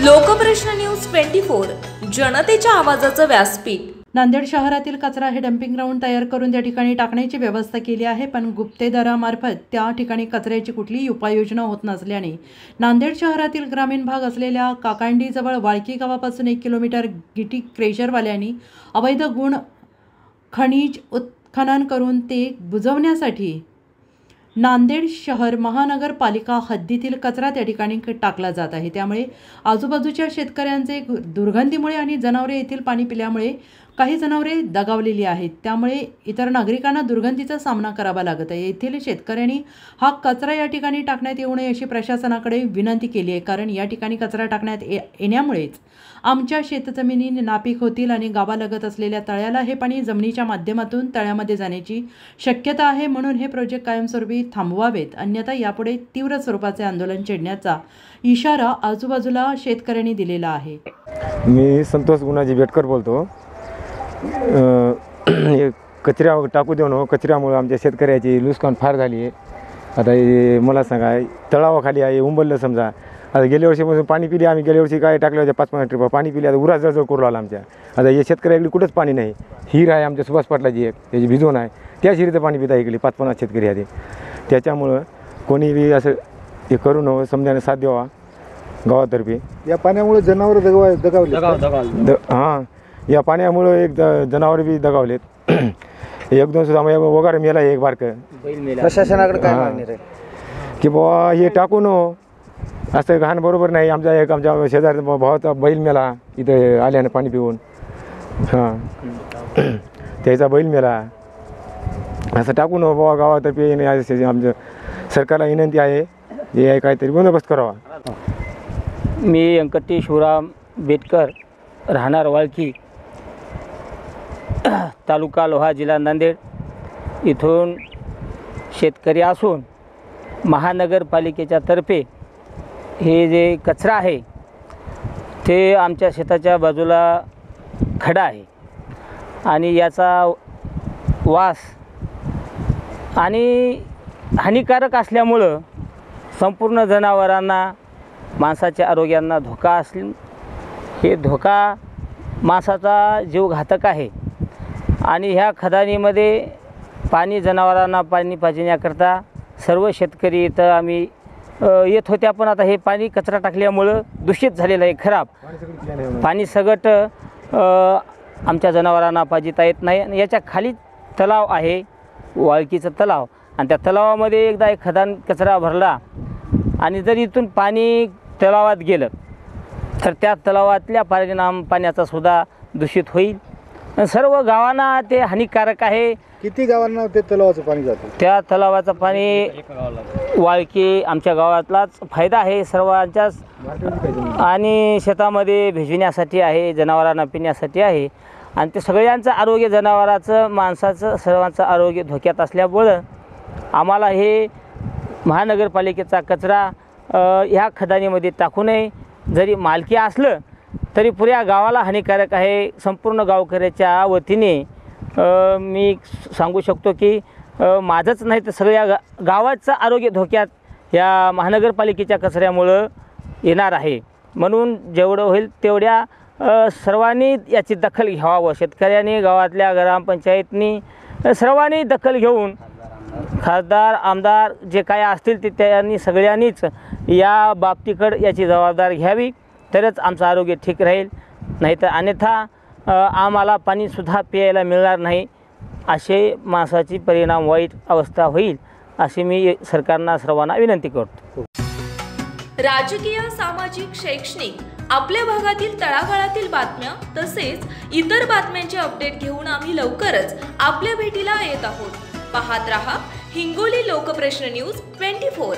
Lokprashna news 24 जनतेच्या आवाजाचं व्यासपीठ। नांदेड शहरातील कचरा हे डंपिंग ग्राउंड तयार करून त्या ठिकाणी टाकण्याची व्यवस्था केली आहे, पण गुप्तेदारामार्फत त्या ठिकाणी कचऱ्याची कुठलीही उपाययोजना होत नसल्याने नांदेड शहरातील ग्रामीण भाग असलेल्या काकांडी जवळ वाळकी गावापासून 1 किलोमीटर गिटी क्रेशरवाल्यांनी अवैध गुण खनिज उत्खनन करून ते बुजवण्यासाठी नांदेड शहर महानगरपालिका हद्दीतील कचरा त्या ठिकाणी टाकला जात आहे। त्यामुळे आजूबाजूच्या शेतकऱ्यांचे दुर्गंधीमुळे आणि जनावरे येथील पाणी पिल्यामुळे काही जनावरे दगावलेली आहेत, त्यामुळे इतर नागरिकांना दुर्गंधीचा सामना करावा लागत आहे। येथील शेतकऱ्यांनी हा कचरा या ठिकाणी टाकण्यात येऊ नये अशी प्रशासनाकडे विनंती केली आहे, कारण या ठिकाणी कचरा टाकण्यात येण्यामुळेच आमच्या शेतजमिनी नापीक होतील आणि गावालगत असलेल्या तळ्याला हे पाणी जमिनीच्या माध्यमातून तळ्यामध्ये जाण्याची शक्यता आहे। म्हणून हे प्रोजेक्ट कायमस्वरूपी थांबवावेत, अन्यथा यापुढे तीव्र स्वरूपाचे आंदोलन छेडण्याचा इशारा आजूबाजूला शेतकऱ्यांनी दिलेला आहे। मी संतोष गुणाजी बेटकर बोलतो। कचरा टाकू देऊ नको, कचऱ्यामुळे आमच्या शेतकऱ्याची नुकसान फार झाली आहे। आता मला सांगा, तळावाखाली आहे उंबरलं समजा। आता गेल्या वर्षीपासून पाणी पिले आम्ही, गेल्या वर्षी काय टाकलं होतं 5-5 ट्रिपा पाणी पिले, आता उरा जळजळ करू लागला आमच्या। आता या शेतकऱ्याकडे कुठंच पाणी नाही। हिर आहे आमच्या सुभाष पाटलाची एक, त्याची भिजवून आहे, त्या हिरीचं पाणी पिता इकडे 5-50 शेतकरी आहे। त्याच्यामुळं कोणी बी असं हे करू नये, समजाने साथ द्यावा गावातर्फे। या पाण्यामुळे जनावर दगावले। हां, या पाण्यामुळं एक जनावर बी दगावलेत। 1-2 सुद्धा वगैरे मेला, एक बारकं। प्रशासनाकडे काय मागणी आहे की बाबा हे टाकू नो, असं घाण बरोबर नाही। आमच्या शेजारचा भावाचा बैल मेला इथं आल्यानं पाणी पिऊन, हां त्याचा बैल मेला। असं टाकू नो बाबा, गावातर्फे आमचं सरकारला विनंती आहे, हे काहीतरी बंदोबस्त करावा। मी व्यंकटेश शिवराम बेटकर, राहणार वाळकी, तालुका लोहा, जिल्हा नांदेड। इथून शेतकरी असून महानगरपालिकेच्या तर्फे हे जे कचरा आहे ते आमच्या शेताच्या बाजूला खडा आहे आणि याचा वास आणि हानिकारक असल्यामुळं संपूर्ण जनावरांना, माणसाच्या आरोग्यांना धोका असेल। हे धोका माणसाचा जीव घातक आहे आणि ह्या खदानीमध्ये पाणी जनावरांना पाणी पाजण्याकरता सर्व शेतकरी इथं आम्ही येत होत्या, पण आता हे पाणी कचरा टाकल्यामुळं दूषित झालेलं आहे, खराब पाणी सगट आमच्या जनावरांना पाजिता येत नाही। आणि याच्या खाली तलाव आहे, वाळकीचं तलाव, आणि त्या तलावामध्ये एकदा एक खदान कचरा भरला आणि जर इथून पाणी तलावात गेलं तर त्या तलावातल्या पाण्याचा सुद्धा दूषित होईल। सर्व गावांना ते हानिकारक आहे। किती गावांना ते तलावाचं पाणी जातं? त्या तलावाचं पाणी वाळकी आमच्या गावातलाच फायदा आहे सर्वांच्याच, आणि शेतामध्ये भिजविण्यासाठी आहे, जनावरांना पिण्यासाठी आहे, आणि ते सगळ्यांचं आरोग्य, जनावराचं, माणसाचं, सर्वांचं आरोग्य धोक्यात असल्यामुळं आम्हाला हे महानगरपालिकेचा कचरा ह्या खदानीमध्ये टाकू नये। जरी मालकी असलं तरी पुऱ्या गावाला हानिकारक आहे। संपूर्ण गावकऱ्याच्या वतीने मी सांगू शकतो की माझंच नाही तर सगळ्या गावाचं आरोग्य धोक्यात या महानगरपालिकेच्या कचऱ्यामुळं येणार आहे। म्हणून जेवढं होईल तेवढ्या सर्वांनी याची दखल घ्यावं। शेतकऱ्यांनी, गावातल्या ग्रामपंचायतनी सर्वांनी दखल घेऊन, खासदार, आमदार जे काय असतील ते त्यांनी सगळ्यांनीच या बाबतीकडे याची जबाबदारी घ्यावी, तरच आमचं आरोग्य ठीक राहील। नाहीतर अन्यथा आम्हाला पाणीसुद्धा प्यायला मिळणार नाही, असे माणसाची परिणाम वाईट अवस्था होईल, अशी मी सरकारना सर्वांना विनंती करतो। राजकीय, सामाजिक, शैक्षणिक, आपल्या भागातील तळागाळातील बातम्या तसेच इतर बातम्यांचे अपडेट घेऊन आम्ही लवकरच आपल्या भेटीला येत आहोत। पाहत रहा हिंगोली लोकप्रश्न न्यूज 24।